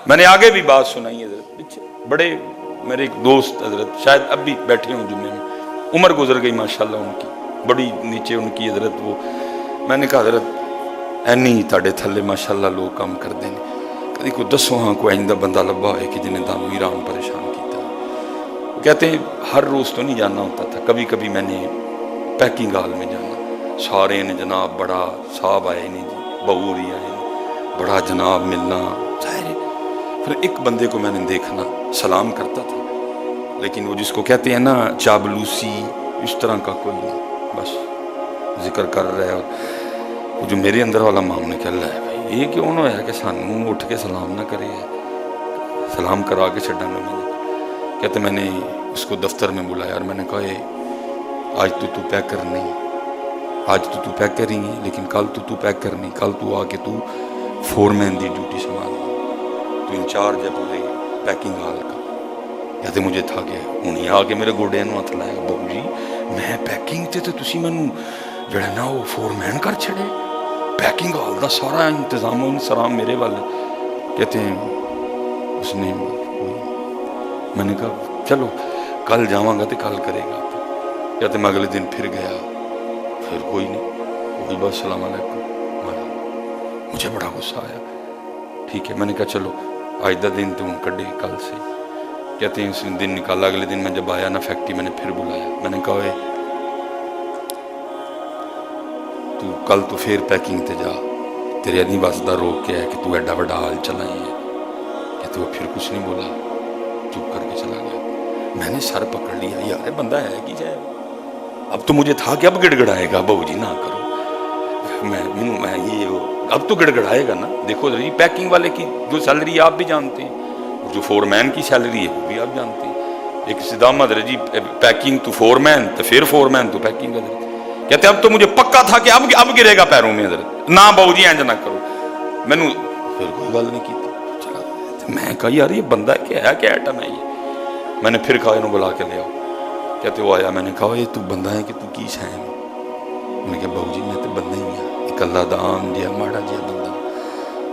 میں نے آگے بھی بات سنائی حضرت پیچھے بڑے میرے ایک دوست حضرت شاید اب بھی بیٹھے ہوں جمعے میں, عمر گزر گئی ماشاءاللہ ان کی, بڑی نیچے ان کی حضرت. وہ میں نے کہا حضرت اینی تاڑے تھلے ماشاءاللہ لوگ کام کر دیں, کدی کوئی دسو ہاں کوئی آئندہ بندہ لبا ہوئے کہ جنہیں تانوں ایران پریشان کیتا. وہ کہتے ہیں ہر روز تو نہیں جانا ہوتا تھا, کبھی کبھی میں نے پیکنگ ہال میں جانا, سارے نے جناب بڑا صاحب آئے نہیں جی, بہو ہی آئے نہیں, بڑا جناب ملنا ظاہر ہے. پھر ایک بندے کو میں نے دیکھنا, سلام کرتا تھا لیکن وہ جس کو کہتے ہیں نا چابلوسی, اس طرح کا کوئی نہیں, بس ذکر کر رہے. اور وہ جو میرے اندر والا معاملہ کہ اللہ ہے بھائی یہ کیوں نہ ہوا کہ سانوں اٹھ کے سلام نہ کرے, سلام کرا کے چھڑا گا. میں نے کہتے میں نے اس کو دفتر میں بلایا اور میں نے کہا آج تو پیکر نہیں, آج تو پیکر ہی ہے لیکن کل تو پیکر نہیں, کل تو آ کے تو فور مین دی ڈیوٹی سنبھال, تو انچارج ہے پورے پیکنگ ہال کا. کہتے مجھے تھا کہ انہیں آ کے میرے گوڑے نو ہاتھ لایا, بہو جی میں پیکنگ تے تو تسی مینوں جڑا نا وہ فور مین کر چھڑے, پیکنگ ہال دا سارا انتظام و انصرام میرے والے. کہتے ہیں اس نے, میں نے کہا چلو کل جاواں گا تو کل کرے گا. کہتے میں اگلے دن پھر گیا, پھر کوئی نہیں, وہی بس السلام علیکم. مجھے بڑا غصہ آیا. ٹھیک ہے, میں نے کہا چلو آج دا دن تو کڈے کل سے. کہتے ہیں اس دن نکالا, اگلے دن میں جب آیا نا فیکٹری میں نے پھر بلایا, میں نے کہا اے تو کل تو پھر پیکنگ تے جا, تیرے نہیں واسدہ روک کے ہے کہ تو ایڈا بڑا حال چلائی ہے. کہتے وہ پھر کچھ نہیں بولا, چپ کر کے چلا گیا. میں نے سر پکڑ لیا, یار بندہ ہے کہ جائے, اب تو مجھے تھا کہ اب گڑ گڑائے گا, بہو جی نہ کرو, میں یہ اب تو گڑ گڑائے گا نا. دیکھو جی پیکنگ والے کی جو سیلری آپ بھی جانتے ہیں, جو فور مین کی سیلری ہے وہ بھی آپ جانتے ہیں. ایک صدام حضرت جی پیکنگ تو فور مین تو پھر فور مین تو پیکنگ حضرت. کہتے اب تو مجھے پکا تھا کہ اب گرے گا پیروں میں حضرت, نہ بہو جی اینج نہ کرو. میں نے پھر کوئی گل نہیں کی, چلا. میں کہا یار یہ بندہ کیا ہے, کیا ایٹم ہے یہ. میں نے پھر کہا انہوں بلا کے لے آؤ. کہتے وہ آیا, میں نے کہا یہ تو بندہ ہے کہ تو کی شے ہے. میں نے کہا بہو جی میں تو بندہ ہی ہوں, ایک اللہ دا عام جہا ماڑا جہا بندہ.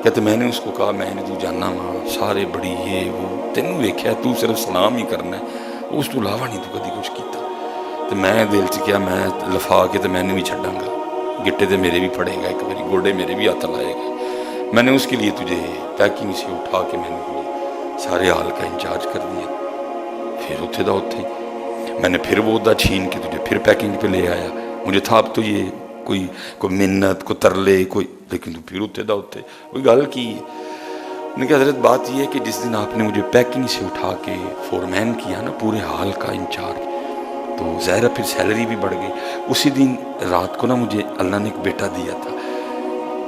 کہتے میں نے اس کو کہا میں نے تو جاننا ماں سارے بڑی یہ وہ, تینوں ویکھیا تو صرف سلام ہی کرنا ہے, اس تو علاوہ نہیں تو کدی کچھ کیتا. تو میں دل چ کیا میں لفا کے تو میں نے بھی چھڈاں گا, گٹے تو میرے بھی پڑے گا, ایک باری گوڈے میرے بھی ہاتھ لائے گا. میں نے اس کے لیے تجھے پیکنگ سے اٹھا کے میں نے تجھے سارے حال کا انچارج کر دیا. پھر اتھے دا اتھے میں نے پھر وہ دا چھین کے تجھے پھر پیکنگ پہ لے آیا. مجھے تھا اب تو یہ کوئی منت کوئی ترلے کوئی, لیکن تو پھر اتھے دا اتھے کوئی گل کی. انہوں نے کہا حضرت بات یہ ہے کہ جس دن آپ نے مجھے پیکنگ سے اٹھا کے فور مین کیا نا پورے حال کا انچارج, تو ظاہر پھر سیلری بھی بڑھ گئی. اسی دن رات کو نا مجھے اللہ نے ایک بیٹا دیا تھا,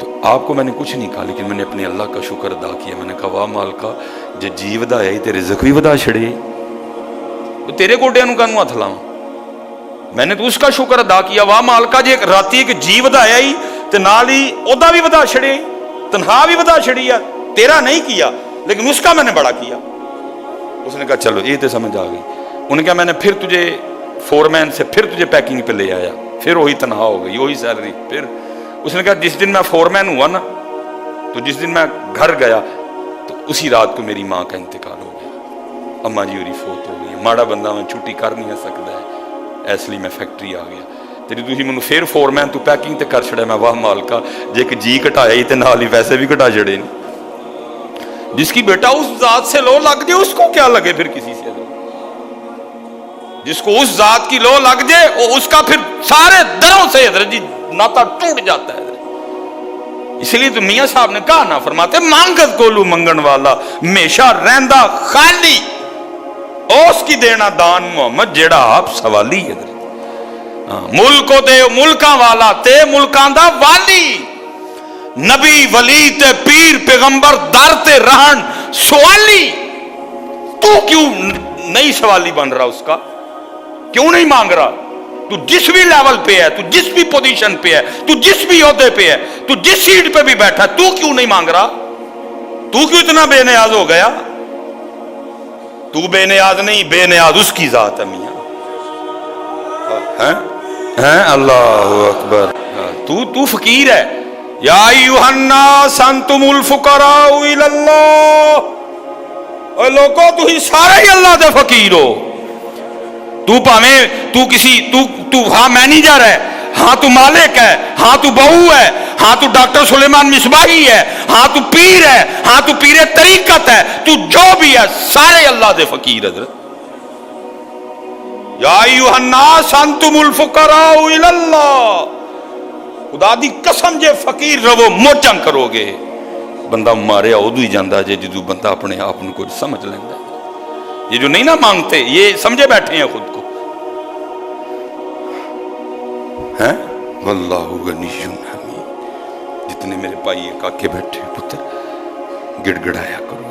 تو آپ کو میں نے کچھ نہیں کہا لیکن میں نے اپنے اللہ کا شکر ادا کیا. میں نے کہا واہ مالکا جے جی ودا ہے تے رزق بھی ودا چھڑے, تو تیرے گوڈے نو کانوں ہاتھ لاواں. میں نے تو اس کا شکر ادا کیا, واہ مالکا جے راتی ایک جی ودایا ہی تے نال ہی اودا بھی ودا چھڑے, تنخواہ بھی ودا چھڑی ہے. تیرا نہیں کیا لیکن اس کا میں نے بڑا کیا. اس نے کہا چلو یہ تو سمجھ آ گئی. انہوں نے کہا میں نے پھر تجھے فور مین سے پھر تجھے پیکنگ پہ لے آیا, پھر وہی تنخواہ ہو گئی, وہی سیلری. پھر اس نے کہا جس دن میں فور مین ہوا نا, تو جس دن میں گھر گیا تو اسی رات کو میری ماں کا انتقال ہو گیا. اماں جی ہوری فوت ہو گئی. ماڑا بندہ میں چھٹی کر نہیں سکتا ہے, اس لیے میں فیکٹری آ گیا. تیری تھی مجھے پھر فور مین تو پیکنگ تے کر چھڑے. میں واہ مالکا جے ایک جی کٹایا ہی تے نال ہی ویسے بھی کٹا چھڑے نہیں. جس کی بیٹا اس ذات سے لو لگ جائے اس کو کیا لگے پھر کسی سے, جس کو اس ذات کی لو لگ جائے اس کا پھر سارے دروں سے حضرت جی ناتا ٹوٹ جاتا ہے. اس لیے تو میاں صاحب نے کہا نا, فرماتے مانگت کولو منگن والا ہمیشہ رہندا خالی, اس کی دینا دان محمد جیڑا آپ سوالی ہے. ملکو دے ملکاں والا تے ملکاں دا والی, نبی ولی تے پیر پیغمبر در تے رہن سوالی. تو کیوں نہیں سوالی بن رہا, اس کا کیوں نہیں مانگ رہا؟ تو جس بھی لیول پہ ہے, تو جس بھی پوزیشن پہ ہے, تو جس بھی عہدے پہ ہے, تو جس سیٹ پہ بھی بیٹھا ہے, تو کیوں نہیں مانگ رہا؟ تو کیوں اتنا بے نیاز ہو گیا؟ تو بے نیاز نہیں, بے نیاز اس کی ذات ہے میاں. ہیں اللہ اکبر. تو فقیر ہے. یا ایھا الناس انتم الفقراء الی اللہ, اے لوگو تھی سارے ہی اللہ دے فقیر ہو. تو پاویں تو ہاں مینیجر ہے، ہاں تو مالک ہے، ہاں تو بہو ہے، ہاں تو ڈاکٹر سلیمان مصباحی ہے، ہاں تو پیر ہے، ہاں تو پیر طریقت ہے، تو جو بھی ہے سارے اللہ دے فقیر. حضرت یا ایھا الناس انتم الفقراء الی اللہ، خدا دی قسم جے فقیر رہو موجاں کرو گے. بندہ ماریا ادو ہی جانا جے جدو بندہ اپنے آپ کو کچھ سمجھ لینا. یہ جو نہیں نہ مانگتے یہ سمجھے بیٹھے ہیں خود کو. ہیں واللہ غنی حمید. جتنے میرے بھائی کاکے بیٹھے پتر گڑ گڑایا کرو